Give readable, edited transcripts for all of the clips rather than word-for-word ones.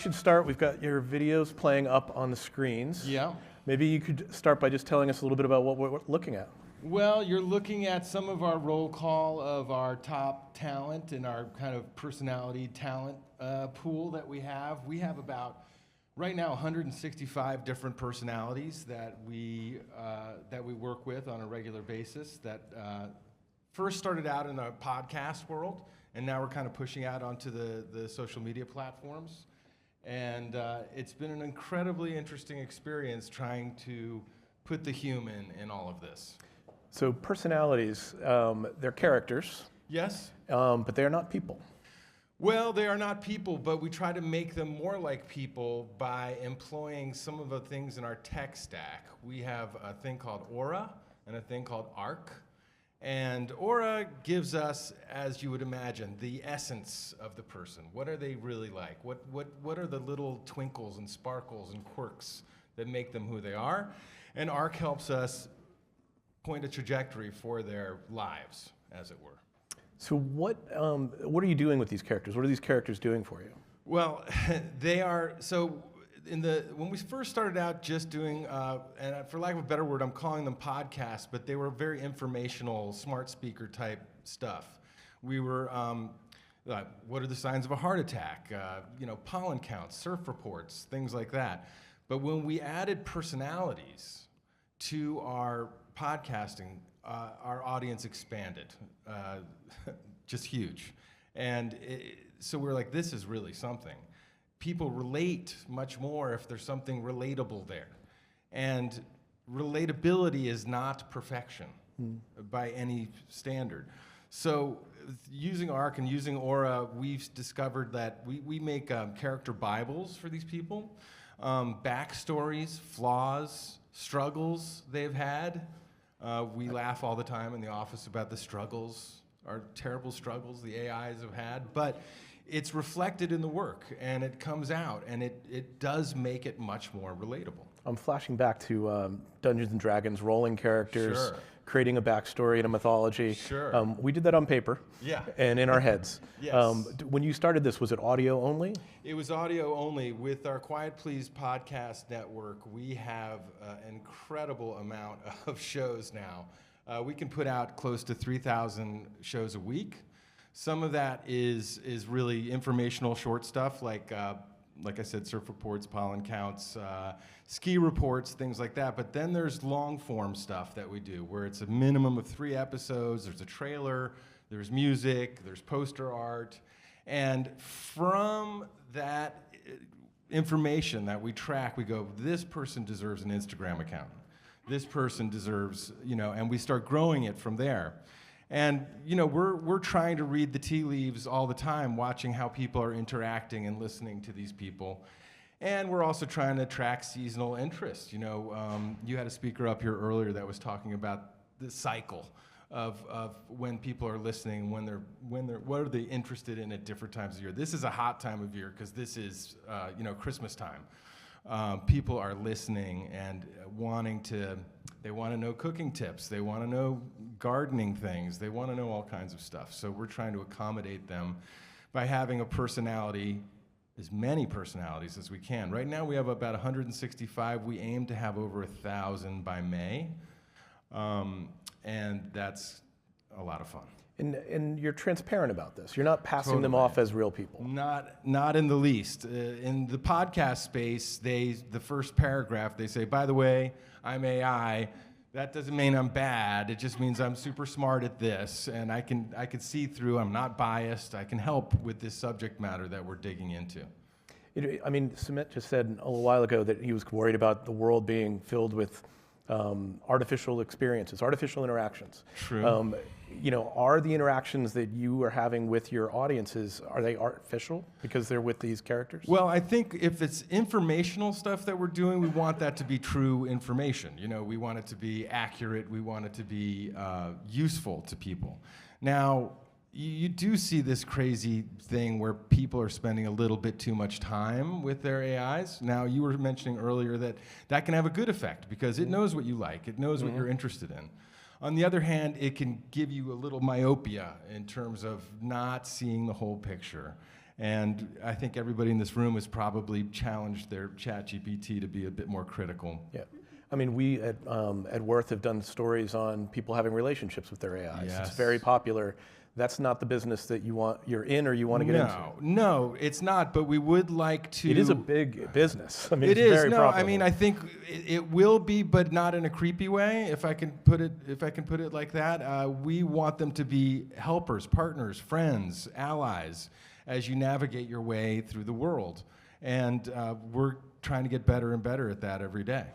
should start. We've got your videos playing up on the screens. Yeah. Maybe you could start by just telling us a little bit about what we're looking at. Well, you're looking at some of our roll call of our top talent and our kind of personality talent pool that we have. We have about, right now, 165 different personalities that we work with on a regular basis that first started out in the podcast world, and now we're kind of pushing out onto the social media platforms. And it's been an incredibly interesting experience trying to put the human in all of this. So personalities, they're characters. Yes? But they're not people. Well, they are not people, but we try to make them more like people by employing some of the things in our tech stack. We have a thing called Aura and a thing called Arc. And Aura gives us, as you would imagine, the essence of the person. What are they really like? What are the little twinkles and sparkles and quirks that make them who they are? And Arc helps us point a trajectory for their lives, as it were. So what are you doing with these characters? What are these characters doing for you? Well, they are, so when we first started out just doing, and for lack of a better word, I'm calling them podcasts, but they were very informational, smart speaker type stuff. We were, what are the signs of a heart attack? Pollen counts, surf reports, things like that. But when we added personalities to our podcasting, our audience expanded, just huge. And so we're like, this is really something. People relate much more if there's something relatable there. And relatability is not perfection by any standard. So using Arc and using Aura, we've discovered that we make character Bibles for these people, backstories, flaws, struggles they've had. We laugh all the time in the office about the struggles, our terrible struggles the AIs have had, but it's reflected in the work, and it comes out, and it does make it much more relatable. I'm flashing back to Dungeons & Dragons, rolling characters, Sure. creating a backstory and a mythology. Sure. We did that on paper. Yeah. And in our heads. Yes. When you started this, was it audio only? It was audio only. With our Quiet Please podcast network, we have an incredible amount of shows now. We can put out close to 3,000 shows a week. Some of that is really informational short stuff, like I said, surf reports, pollen counts, ski reports, things like that. But then there's long form stuff that we do, where it's a minimum of 3 episodes. There's a trailer, there's music, there's poster art. And from that information that we track, we go, this person deserves an Instagram account. This person deserves, and we start growing it from there. And we're trying to read the tea leaves all the time, watching how people are interacting and listening to these people. And we're also trying to track seasonal interest. You had a speaker up here earlier that was talking about the cycle of when people are listening, what are they interested in at different times of year. This is a hot time of year because this is Christmas time. People are listening and they want to know cooking tips, they want to know gardening things, they want to know all kinds of stuff. So we're trying to accommodate them by having a personality, as many personalities as we can. Right now we have about 165. We aim to have over 1,000 by May, and that's a lot of fun. And you're transparent about this. You're not passing them Totally. off as real people. Not in the least. In the podcast space, the first paragraph, they say, by the way, I'm AI. That doesn't mean I'm bad. It just means I'm super smart at this, and I can see through. I'm not biased. I can help with this subject matter that we're digging into. Sumit just said a little while ago that he was worried about the world being filled with artificial experiences, artificial interactions. True. Are the interactions that you are having with your audiences, are they artificial because they're with these characters? Well, I think if it's informational stuff that we're doing, we want that to be true information. We want it to be accurate. We want it to be useful to people. Now, you do see this crazy thing where people are spending a little bit too much time with their AIs. Now, you were mentioning earlier that can have a good effect because it knows what you like. It knows what you're interested in. On the other hand, it can give you a little myopia in terms of not seeing the whole picture. And I think everybody in this room has probably challenged their ChatGPT to be a bit more critical. Yeah. I mean, we at Worth have done stories on people having relationships with their AIs. Yes. It's very popular. That's not the business that you're in or you want to get into. No, it's not, but we would like to. It is a big business. I mean, It it's is. very No, profitable. I mean, I think it will be, but not in a creepy way. If I can put it like that, we want them to be helpers, partners, friends, allies, as you navigate your way through the world. And we're trying to get better and better at that every day.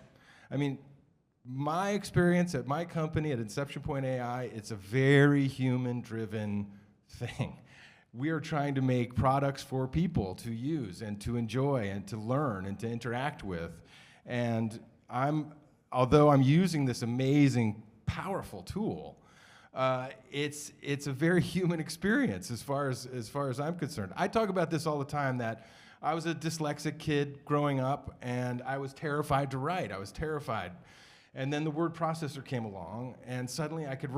I mean, my experience at my company at Inception Point AI, it's a very human-driven thing. We are trying to make products for people to use and to enjoy and to learn and to interact with. And although I'm using this amazing, powerful tool, it's a very human experience as far as I'm concerned. I talk about this all the time, that I was a dyslexic kid growing up, and I was terrified to write. I was terrified. And then the word processor came along, and suddenly I could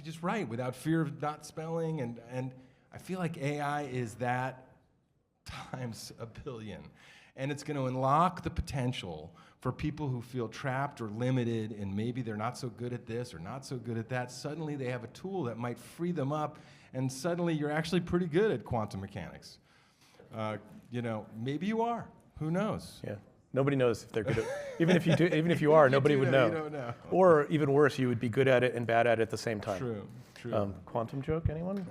just write without fear of not spelling. And I feel like AI is that times a billion. And it's going to unlock the potential for people who feel trapped or limited, and maybe they're not so good at this or not so good at that. Suddenly they have a tool that might free them up, and suddenly you're actually pretty good at quantum mechanics. Maybe you are. Who knows? Yeah. Nobody knows if they're good at even if you are, nobody would know. You don't know. Or even worse, you would be good at it and bad at it at the same time. True. Quantum joke, anyone?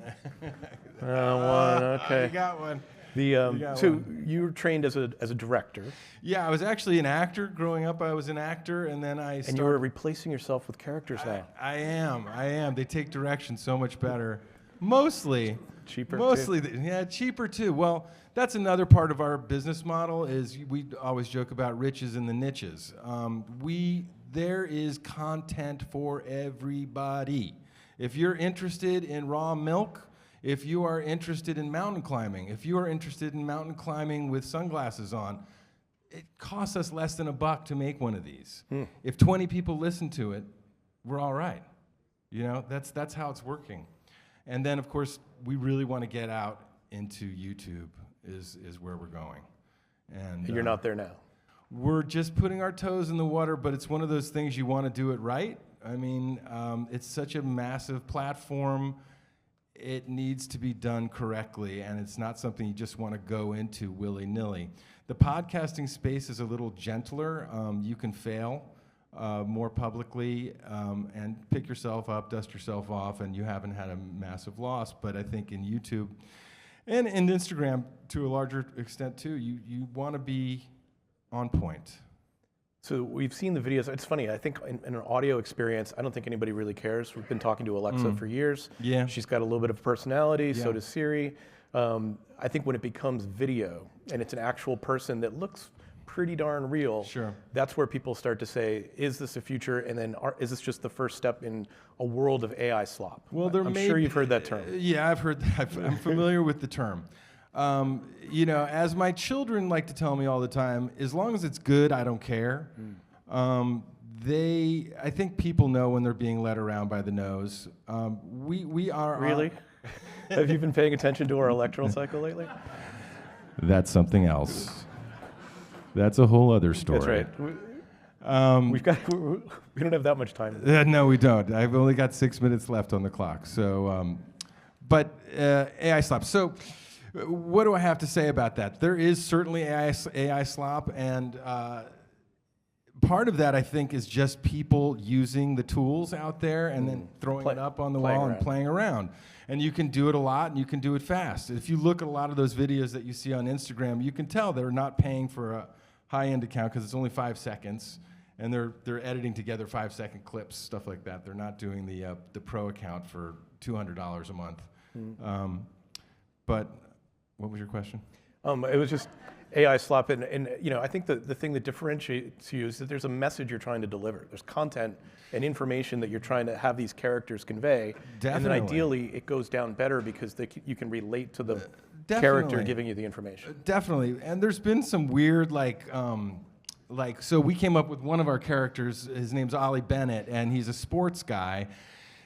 One, okay. You got one. So you were trained as a director. Yeah, I was actually an actor. Growing up, I was an actor, and then And you were replacing yourself with characters now. I am. They take direction so much better. Mostly. Cheaper Mostly, too. Cheaper too. Well, that's another part of our business model is we always joke about riches in the niches. There is content for everybody. If you're interested in raw milk, if you are interested in mountain climbing, if you are interested in mountain climbing with sunglasses on, it costs us less than $1 to make one of these. If 20 people listen to it, we're all right. That's how it's working. And then, of course, we really want to get out into YouTube is where we're going. And you're not there now. We're just putting our toes in the water, but it's one of those things you want to do it right. I mean, it's such a massive platform. It needs to be done correctly, and it's not something you just want to go into willy-nilly. The podcasting space is a little gentler. You can fail more publicly and pick yourself up, dust yourself off, and you haven't had a massive loss. But I think in YouTube and in Instagram, to a larger extent too, you want to be on point. So we've seen the videos. It's funny, I think in an audio experience, I don't think anybody really cares. We've been talking to Alexa for years. Yeah. She's got a little bit of personality, Yeah. so does Siri. I think when it becomes video and it's an actual person that looks pretty darn real, Sure. That's where people start to say, is this a future? And then is this just the first step in a world of AI slop? Well, I'm sure you've heard that term. Yeah, I've heard that. I'm familiar with the term. As my children like to tell me all the time, as long as it's good, I don't care. I think people know when they're being led around by the nose. We are Really? Have you been paying attention to our electoral cycle lately? That's something else. That's a whole other story. That's right. We don't have that much time. No, we don't. I've only got 6 minutes left on the clock. So, AI slop. So, what do I have to say about that? There is certainly AI slop, and part of that I think is just people using the tools out there and then throwing it up on the wall and playing around. And you can do it a lot, and you can do it fast. If you look at a lot of those videos that you see on Instagram, you can tell they're not paying for a high-end account because it's only 5 seconds, and they're editing together 5-second clips, stuff like that. They're not doing the pro account for $200 a month. But what was your question? It was just AI slop, and I think the thing that differentiates you is that there's a message you're trying to deliver. There's content and information that you're trying to have these characters convey. Definitely. And then ideally it goes down better because you can relate to the character giving you the information. Definitely. And there's been some weird so we came up with one of our characters. His name's Ollie Bennett, and he's a sports guy.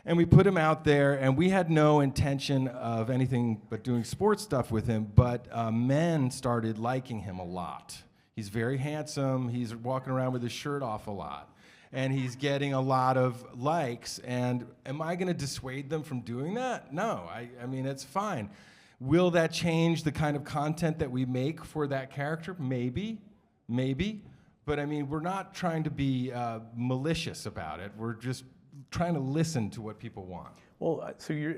And we put him out there, and we had no intention of anything but doing sports stuff with him, but men started liking him a lot. He's very handsome. He's walking around with his shirt off a lot. And he's getting a lot of likes. And am I going to dissuade them from doing that? No. I mean, it's fine. Will that change the kind of content that we make for that character? Maybe. Maybe. But I mean, we're not trying to be malicious about it. We're just trying to listen to what people want. Well, so you're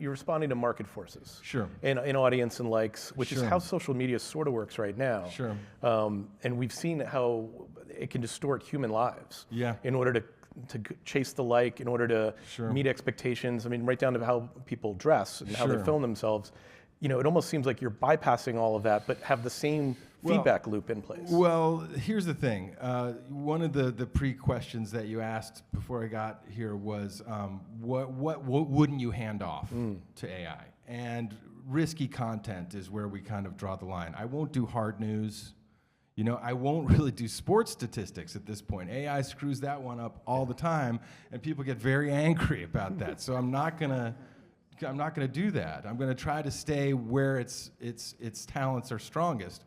responding to market forces. Sure. And audience and likes, which Sure. is how social media sort of works right now. Sure. And we've seen how it can distort human lives. Yeah. In order to chase the like, in order to Sure. meet expectations. I mean, right down to how people dress and how they Sure. film themselves. You know, it almost seems like you're bypassing all of that, but have the same feedback loop in place. Well, here's the thing. One of the pre-questions that you asked before I got here was, what wouldn't you hand off to AI? And risky content is where we kind of draw the line. I won't do hard news. You know, I won't really do sports statistics at this point. AI screws that one up all the time, and people get very angry about that. So I'm not gonna do that. I'm gonna try to stay where its talents are strongest.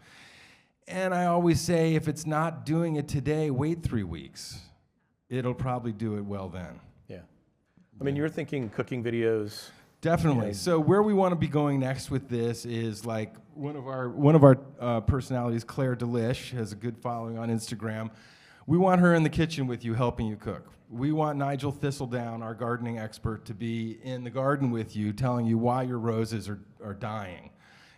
And I always say, if it's not doing it today, wait 3 weeks. It'll probably do it well then. Yeah. I mean, you're thinking cooking videos. Definitely. So where we want to be going next with this is like one of our personalities, Claire Delish, has a good following on Instagram. We want her in the kitchen with you, helping you cook. We want Nigel Thistledown, our gardening expert, to be in the garden with you, telling you why your roses are dying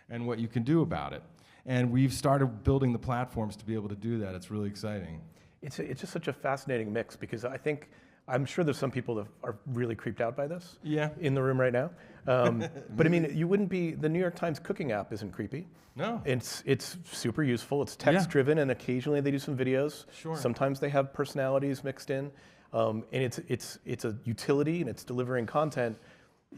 and what you can do about it. And we've started building the platforms to be able to do that. It's really exciting. It's just such a fascinating mix because I'm sure there's some people that are really creeped out by this. Yeah. In the room right now. But I mean, the New York Times cooking app isn't creepy. No. It's super useful. It's text driven, and occasionally they do some videos. Sure. Sometimes they have personalities mixed in, and it's a utility and it's delivering content.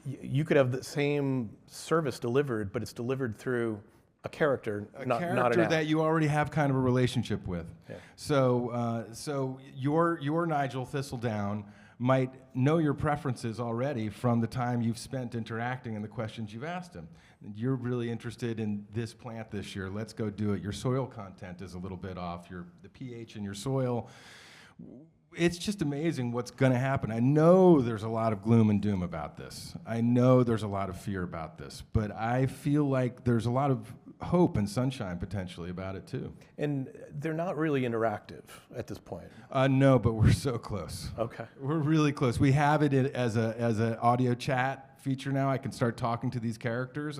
You could have the same service delivered, but it's delivered through a character, not an app. That you already have kind of a relationship with. Yeah. So your Nigel Thistledown might know your preferences already from the time you've spent interacting and the questions you've asked him. You're really interested in this plant this year. Let's go do it. Your soil content is a little bit off. The pH in your soil. It's just amazing what's going to happen. I know there's a lot of gloom and doom about this. I know there's a lot of fear about this, but I feel like there's a lot of hope and sunshine potentially about it too. And they're not really interactive at this point. No, but we're so close. Okay. We're really close. We have it as an audio chat feature now. I can start talking to these characters.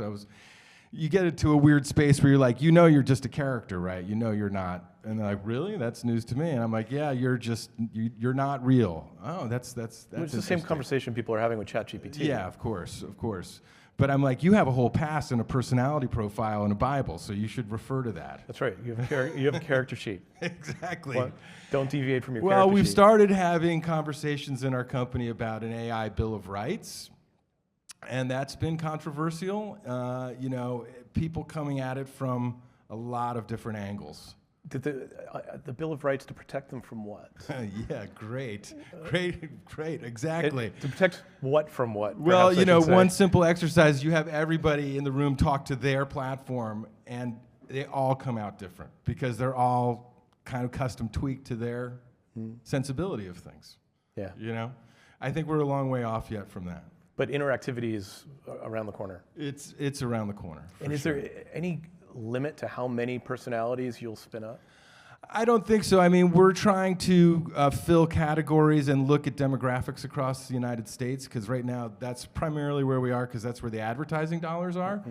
You get into a weird space where you're like, you're just a character, right? You're not. And they're like, really? That's news to me. And I'm like, yeah, you're not real. Oh, that's It's the same conversation people are having with ChatGPT. Yeah, of course. But I'm like, you have a whole past and a personality profile and a Bible, so you should refer to that. That's right. You have a character sheet. Exactly. Well, don't deviate from your character sheet. Well, we've started having conversations in our company about an AI Bill of Rights, and that's been controversial. People coming at it from a lot of different angles. Did the Bill of Rights to protect them from what? Yeah, great, exactly. To protect what from what? Well, one simple exercise, you have everybody in the room talk to their platform, and they all come out different because they're all kind of custom tweaked to their sensibility of things. Yeah. I think we're a long way off yet from that. But interactivity is around the corner. It's around the corner. And is there any limit to how many personalities you'll spin up? I don't think so. I mean, we're trying to fill categories and look at demographics across the United States because right now that's primarily where we are because that's where the advertising dollars are.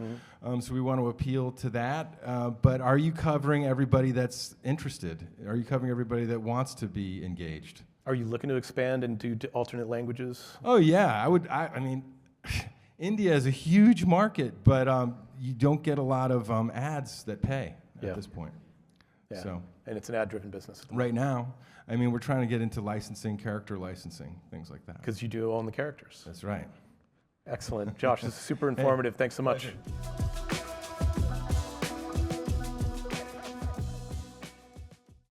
So we want to appeal to that. But are you covering everybody that's interested? Are you covering everybody that wants to be engaged? Are you looking to expand and do alternate languages? Oh, yeah. I mean, India is a huge market, but you don't get a lot of ads that pay at this point. Yeah. So, and it's an ad-driven business. Right now, I mean, we're trying to get into licensing, character licensing, things like that. Because you do own the characters. That's right. Excellent. Josh, this is super informative. Thanks so much. Pleasure.